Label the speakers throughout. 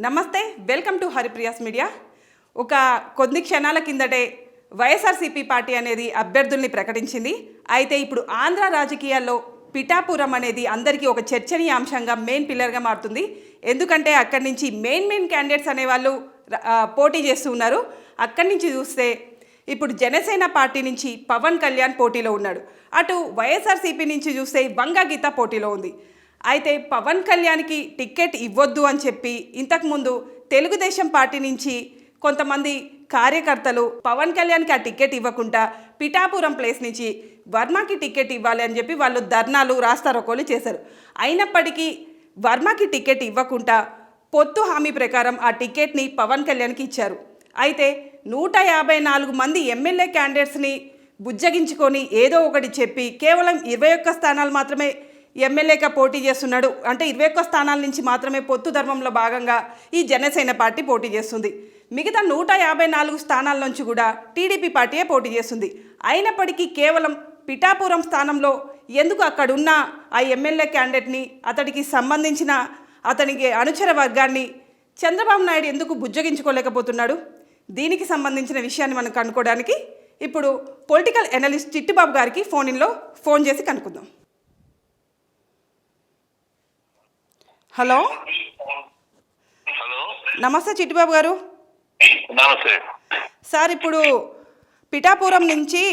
Speaker 1: నమస్తే, welcome to Haripriya's media. ఒక కొద్ది క్షణాల కిందటే వైఎస్ఆర్సీపీ పార్టీ అనేది అభ్యర్థుల్ని ప్రకటించింది. అయితే ఇప్పుడు ఆంధ్ర రాజకీయాల్లో పిఠాపురం అనేది అందరికీ ఒక చర్చనీయాంశంగా మెయిన్ పిల్లర్గా మారుతుంది. ఎందుకంటే అక్కడి నుంచి మెయిన్ క్యాండిడేట్స్ అనేవాళ్ళు పోటీ చేస్తూ ఉన్నారు. అక్కడి నుంచి చూస్తే ఇప్పుడు జనసేన పార్టీ నుంచి పవన్ కళ్యాణ్ పోటీలో ఉన్నాడు. అటు వైఎస్ఆర్సీపీ నుంచి చూస్తే వంగా గీత పోటీలో ఉంది. అయితే పవన్ కళ్యాణ్కి టికెట్ ఇవ్వద్దు అని చెప్పి ఇంతకుముందు తెలుగుదేశం పార్టీ నుంచి కొంతమంది కార్యకర్తలు పవన్ కళ్యాణ్కి ఆ టికెట్ ఇవ్వకుండా పిఠాపురం ప్లేస్ నుంచి వర్మకి టికెట్ ఇవ్వాలి అని చెప్పి వాళ్ళు ధర్నాలు రాస్తారోకోలు చేశారు. అయినప్పటికీ వర్మకి టికెట్ ఇవ్వకుండా పొత్తు హామీ ప్రకారం ఆ టికెట్ని పవన్ కళ్యాణ్కి ఇచ్చారు. అయితే 154 మంది ఎమ్మెల్యే క్యాండిడేట్స్ని బుజ్జగించుకొని ఏదో ఒకటి చెప్పి కేవలం 21 స్థానాలు మాత్రమే ఎమ్మెల్యేగా పోటీ చేస్తున్నాడు. అంటే 21 స్థానాల నుంచి మాత్రమే పొత్తు ధర్మంలో భాగంగా ఈ జనసేన పార్టీ పోటీ చేస్తుంది. మిగతా 154 స్థానాల నుంచి కూడా టీడీపీ పార్టీయే పోటీ చేస్తుంది. అయినప్పటికీ కేవలం పిఠాపురం స్థానంలో ఎందుకు అక్కడున్న ఆ ఎమ్మెల్యే క్యాండిడేట్ని అతడికి సంబంధించిన అతనికి అనుచర వర్గాన్ని చంద్రబాబు నాయుడు ఎందుకు బుజ్జగించుకోలేకపోతున్నాడు? దీనికి సంబంధించిన విషయాన్ని మనం కనుక్కోవడానికి ఇప్పుడు పొలిటికల్ అనలిస్ట్ చిట్టిబాబు గారికి ఫోన్ చేసి కనుక్కుందాం. హలో
Speaker 2: హలో,
Speaker 1: నమస్తే చిట్టిబాబు గారు.
Speaker 2: నమస్తే
Speaker 1: సార్, ఇప్పుడు పిఠాపురం నుంచి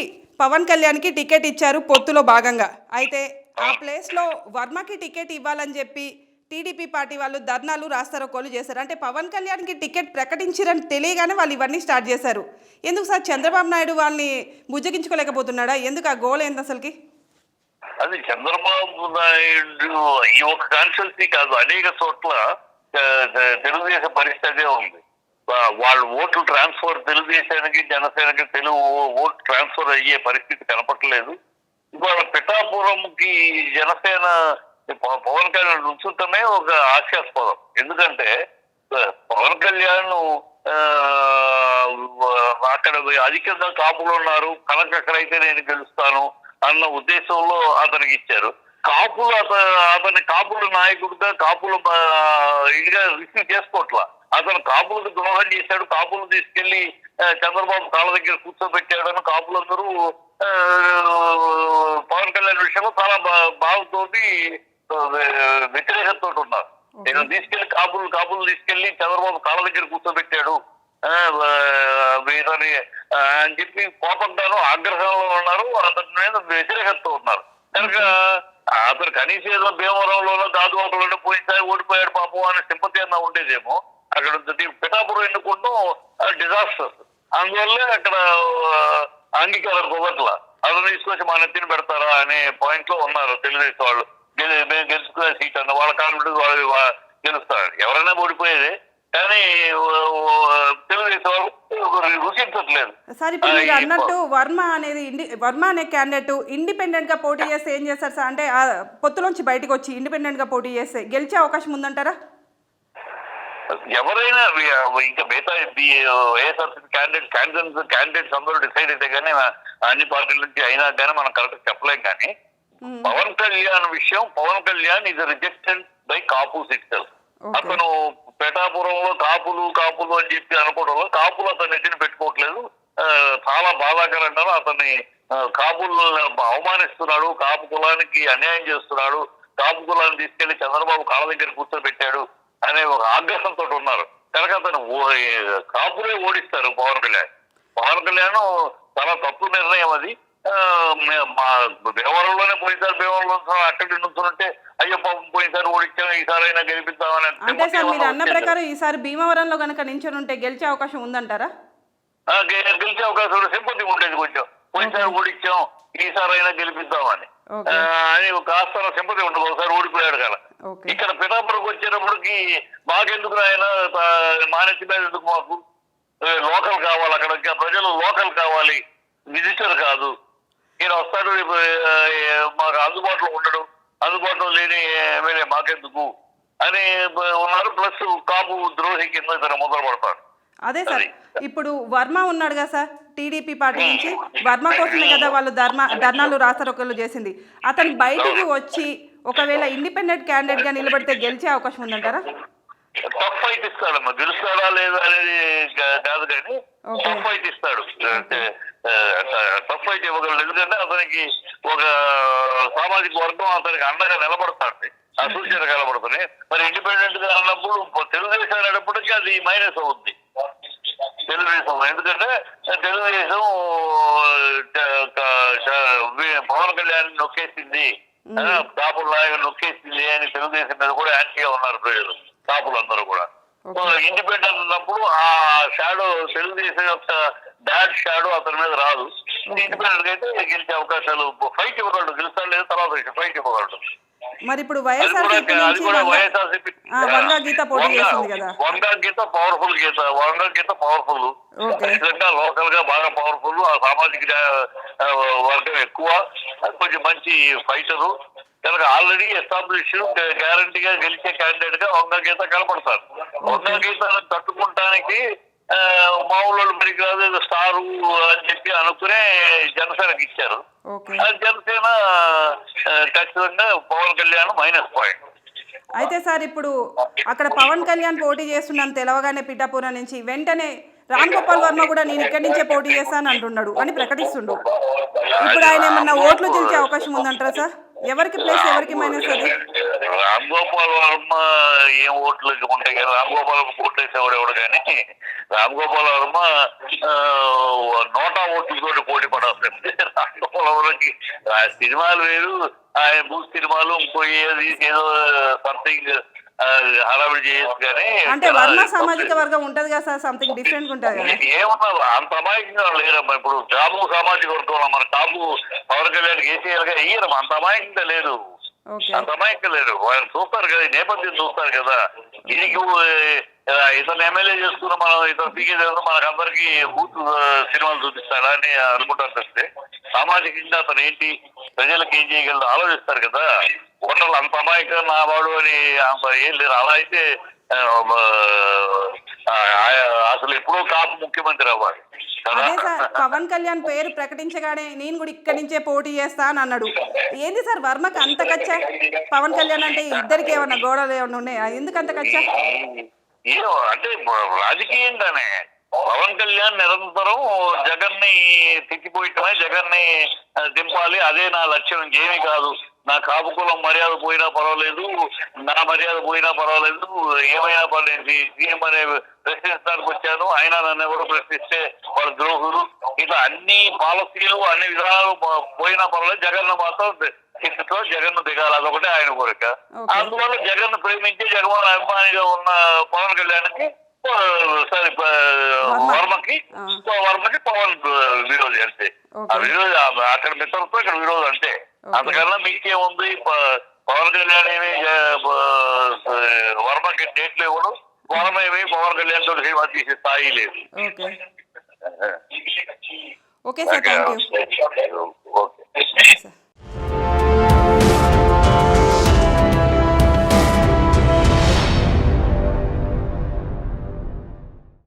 Speaker 1: పవన్ కళ్యాణ్కి టికెట్ ఇచ్చారు పొత్తులో భాగంగా. అయితే ఆ ప్లేస్లో వర్మకి టికెట్ ఇవ్వాలని చెప్పి టీడీపీ పార్టీ వాళ్ళు ధర్నాలు రాస్తారోకోలు చేశారు. అంటే పవన్ కళ్యాణ్కి టికెట్ ప్రకటించారని తెలియగానే వాళ్ళు ఇవన్నీ స్టార్ట్ చేశారు. ఎందుకు సార్ చంద్రబాబు నాయుడు వాళ్ళని బుజ్జగించుకోలేకపోతున్నాడా? ఎందుకు ఆ గోల్ ఏంది అసలుకి?
Speaker 2: అది చంద్రబాబు నాయుడు ఈ ఒక కాన్స్టిట్యున్సీ కాదు, అనేక చోట్ల తెలుగుదేశం పరిస్థితే ఉంది. వాళ్ళ ఓట్లు ట్రాన్స్ఫర్ తెలుగుదేశానికి జనసేనకి ఓట్లు ట్రాన్స్ఫర్ అయ్యే పరిస్థితి కనపట్లేదు. ఇవాళ పిఠాపురంకి జనసేన పవన్ కళ్యాణ్ ఉంచుతమే ఒక హాస్యాస్పదం. ఎందుకంటే పవన్ కళ్యాణ్ అక్కడ అధికంగా కాపులు ఉన్నారు, కనుక అక్కడైతే నేను గెలుస్తాను అన్న ఉద్దేశంలో అతనికి ఇచ్చారు. అతని కాపుల నాయకుడిగా కాపులు ఇదిగా రిసీవ్ చేసుకోవట్లా. అతను కాపులకు ద్రోహం చేశాడు, కాపులు తీసుకెళ్లి చంద్రబాబు కాళ్ళ దగ్గర కూర్చోబెట్టాడని కాపులందరూ పవన్ కళ్యాణ్ విషయంలో చాలా బాధతోటి వ్యతిరేకతతో ఉన్నారు. నేను తీసుకెళ్లి కాపులు తీసుకెళ్లి చంద్రబాబు కాళ్ళ దగ్గర కూర్చోబెట్టాడు అని చెప్పి కోపంగాను ఆగ్రహంలో ఉన్నారు, అతని మీద వ్యతిరేకతతో ఉన్నారు. కనుక అతను కనీసం ఏదో భీమవరంలోనో దాదువాకలోనో పోయినసారి ఓడిపోయాడు పాపం అనే సింపతి అన్నా ఉండేదేమో. అక్కడ పిఠాపురం ఎన్నుకుంటాం డిజాస్టర్. అందువల్లే అక్కడ అంగీకారం కుదరట్ల. అతను తీసుకొచ్చి మా నెత్తిని పెడతారా అనే పాయింట్ లో ఉన్నారు తెలుగుదేశం వాళ్ళు. మేము గెలుచుకునే సీట్ అన్న వాళ్ళ కాన్ఫిడెన్స్ వాళ్ళు గెలుస్తారు. ఎవరైనా ఓడిపోయేదే, కానీ తెలుగుదేశం వాళ్ళు రుచించట్లేదు.
Speaker 1: సార్, ఇప్పుడు మీరు అన్నట్టు వర్మ అనే క్యాండిడేట్ ఇండిపెండెంట్ గా పోటీ చేస్తే ఏం చేస్తారు సార్? అంటే పొత్తులోంచి బయటకు వచ్చి ఇండిపెండెంట్ గా పోటీ చేస్తే గెలిచే అవకాశం ఉందంటారా?
Speaker 2: ఎవరైనా ఇంకా మిగతా వైఎస్ఆర్సీపీ క్యాండిడేట్స్ అందరూ డిసైడ్ అయితే కానీ అన్ని పార్టీల నుంచి అయినా కానీ మనం కరెక్ట్ చెప్పలేం. కానీ పవన్ కళ్యాణ్ విషయం, పవన్ కళ్యాణ్ ఇది రిజెక్టెడ్ బై కాపుస్ ఇట్సెల్ఫ్. అతను పిఠాపురంలో కాపులు అని చెప్పి అనుకోవడంలో కాపులు అతను ఎత్తిని పెట్టుకోవట్లేదు. చాలా బాధాకరంగా అతన్ని కాపులను అవమానిస్తున్నాడు, కాపు కులానికి అన్యాయం చేస్తున్నాడు, కాపు కులాన్ని తీసుకెళ్లి చంద్రబాబు కాళ్ళ దగ్గర కూర్చోబెట్టాడు అనే ఒక ఆగ్రహంతో ఉన్నారు. కనుక అతను కాపులే ఓడిస్తారు పవన్ కళ్యాణ్. చాలా తప్పు నిర్ణయం అది. మా భీమవరంలోనే భీమవరంలో అక్కడి నుంచుంటే అయ్యో పాపం పోయినసారి ఓడించాం, ఈసారి అయినా గెలిపిద్దామని.
Speaker 1: అంటే సార్, మీరు అన్న ప్రకారం ఈసారి భీమవరంలో కనుక నించొని ఉంటే గెలిచే అవకాశం ఉందంటారా?
Speaker 2: గెలిచే అవకాశం సింపతి ఉండేది కొంచెం. పోయినసారి ఓడించాం, ఈసారి అయినా గెలిపిద్దామని అని కాస్త సింపతి ఉండదు. ఒకసారి ఓడిపోయాడు కదా. ఇక్కడ పిఠాపురంకి వచ్చేటప్పటికి మాకెందుకు ఆయన మానేసి మీద ఎందుకు, మాకు లోకల్ కావాలి, అక్కడ ప్రజలు లోకల్ కావాలి, విజిటర్ కాదు. ఈయన వస్తాడు, మాకు అందుబాటులో ఉండడు, అందుబాటులో లేని ఎమ్మెల్యే మాకెందుకు అని ఉన్నారు. ప్లస్ కాపు ద్రోహి కింద ఇతను మొదలు పడతాడు.
Speaker 1: అదే సార్, ఇప్పుడు వర్మ ఉన్నాడు కదా సార్ టీడీపీ పార్టీ నుంచి, వర్మ కోసమే కదా వాళ్ళు ధర్నాలు రాస్తారోకోలు చేసింది. అతను బయటికి వచ్చి ఒకవేళ ఇండిపెండెంట్ క్యాండిడేట్గా నిలబడితే గెలిచే అవకాశం ఉందంటారా?
Speaker 2: టఫ్ ఫైట్ ఇస్తాడమ్మా, గెలుస్తాడా లేదా అనేది కాదు కానీ
Speaker 1: Okay.
Speaker 2: టఫ్ ఫైట్ ఇస్తాడు. టఫ్ ఫైట్ ఇవ్వగలడు, ఎందుకంటే అతనికి ఒక సామాజిక వర్గం అతనికి అండగా నిలబడతాడు, ఆ సూచన కలబడుతుంది. మరి ఇండిపెండెంట్ గా అన్నప్పుడు తెలుగుదేశం అనేటప్పటికీ అది మైనస్ అవుద్ది తెలుగుదేశం, ఎందుకంటే తెలుగుదేశం పవన్ కళ్యాణ్ నొక్కేసింది, కాపుల నాయకుడు నొక్కేసింది అని తెలుగుదేశం మీద కూడా యాంటీగా ఉన్నారు ప్రజలు, కాపులు అందరూ కూడా. ఇండిపెండెంట్ ఉన్నప్పుడు ఆ షాడో, తెలుగుదేశం యొక్క బ్యాడ్ షాడో అతని మీద రాదు. ఇండిపెండెంట్ అయితే గెలిచే అవకాశాలు, ఫైట్ ఇవ్వగలడు, గెలుస్తాడు లేదు తర్వాత ఫైట్ ఇవ్వగలడు.
Speaker 1: మరి ఇప్పుడు వైఎస్ఆర్సీపీ నుంచి వంగా గీత పోటీ చేసింది కదా.
Speaker 2: వంగా గీత పవర్ఫుల్ గీత, వంగా గీత పవర్ఫుల్, ఖచ్చితంగా లోకల్ గా బాగా పవర్ఫుల్, ఆ సామాజిక వర్గం ఎక్కువ, కొంచెం మంచి ఫైటరు కనుక ఆల్రెడీ ఎస్టాబ్లిష్ గ్యారంటీగా గెలిచే క్యాండిడేట్ గా వంగా గీత కనపడతారు. వంగా గీత తట్టుకుంటానికి మామూలు మరి కాదు స్టారు అని చెప్పి అనుకునే జనసేనకి ఇచ్చారు. జనసేన ఖచ్చితంగా పవన్ కళ్యాణ్ మైనస్ పాయింట్.
Speaker 1: అయితే సార్ ఇప్పుడు అక్కడ పవన్ కళ్యాణ్ పోటీ చేస్తున్నాను తెలవగానే పిఠాపురం నుంచి వెంటనే రామ్ గోపాల్ వర్మ కూడా నేను ఇక్కడి నుంచే పోటీ చేస్తాను అంటున్నాడు అని ప్రకటిస్తుండు. ఇప్పుడు ఆయన ఏమన్నా ఓట్లు గెలిచే అవకాశం ఉందంటారా సార్? ఎవరికి ప్లేస్ ఎవరికి మైనస్ అది?
Speaker 2: రామ్ గోపాల్ వర్మ ఏం ఓట్లు ఉంటాయి కానీ రామ్ గోపాల్ ఓట్లు వేసేవాడు కానీ రామ్ గోపాల్ వర్మ నోటా ఓట్లతో పోటీ పడాలి. రామ్ గోపాల్ వర్మకి సినిమాలు వేరు, ఆయన భూ సినిమాలు ఇంకోది ఏదో సంథింగ్ హడావిడి చేయొచ్చు కానీ
Speaker 1: అంటే వర్మ సామాజిక వర్గం ఉంటది కదా సార్, సంథింగ్ డిఫరెంట్ ఉంటుంది కదా.
Speaker 2: ఏమన్నా అంత అమాయకంగా లేరమ్మా. ఇప్పుడు కాపు సామాజిక వర్గం మన కాపు పవన్ కళ్యాణ్ కేసీఆర్ గా వేయరమ్మా, అంత అమాయకంగా లేదు, అంత అమాయకంగా లేరు. వాళ్ళు చూస్తారు కదా, నేపథ్యం చూస్తారు కదా. దీనికి ఇతను ఎమ్మెల్యే చేసుకున్న మనం ఇతను పీకే మనకు అందరికి బూత్ సినిమాలు చూపిస్తాడా అని అనుకుంటారు తప్పితే సామాజికంగా అతను ఏంటి, ప్రజలకు ఏం చేయగలరు ఆలోచిస్తారు కదా. ఓటర్లు అంత అమాయకంగా నా వాడు అని ఏం లేరు. అలా అయితే అసలు ఎప్పుడో కాపు ముఖ్యమంత్రి అవ్వాలి.
Speaker 1: అదే సార్, పవన్ కళ్యాణ్ పేరు ప్రకటించగానే నేను కూడా ఇక్కడి నుంచే పోటీ చేస్తా అని అన్నాడు. ఏంది సార్ వర్మకి అంత కచ్చా? పవన్ కళ్యాణ్ అంటే ఇద్దరికి ఏమన్నా గోడలు ఏమన్నా ఉన్నాయా? ఎందుకు అంత కచ్చా?
Speaker 2: ఏమో అంటే రాజకీయంగానే పవన్ కళ్యాణ్ నిరంతరం జగన్ ని తిట్టిపోయటమే, జగన్ ని దింపాలి, అదే నా లక్ష్యం, ఇంకేమీ కాదు. నా కాపు కులం మర్యాద పోయినా పర్వాలేదు, నా మర్యాద పోయినా పర్వాలేదు, ఏమైనా పర్లేదు, సీఎం అనే ప్రశ్నించడానికి వచ్చాను, అయినా నన్ను ఎవరు ప్రశ్నిస్తే వాళ్ళ ద్రోహులు, ఇట్లా అన్ని పాలసీలు అన్ని విధానాలు పోయినా పర్వాలేదు, జగన్ మాత్రం కిందతో జగన్ దిగాలి, అదొకటే ఆయన కోరిక. అందువల్ల జగన్ ప్రేమించి జగన్ అభిమానిగా ఉన్న పవన్ కళ్యాణ్కి సారీ వర్మకి పవన్ విరోధి అంతే. ఆ విరోధి అక్కడ మిత్రత్వం, ఇక్కడ విరోధి అంతే. అందుకన్నా మీకేముంది, పవన్ కళ్యాణ్ ఏమి వర్మకి డేట్లు ఇవ్వడు, వర్మ ఏమి పవన్ కళ్యాణ్ తోటి సినిమా తీసే స్థాయి లేదు.
Speaker 1: Okay sir, thank you.
Speaker 2: Okay.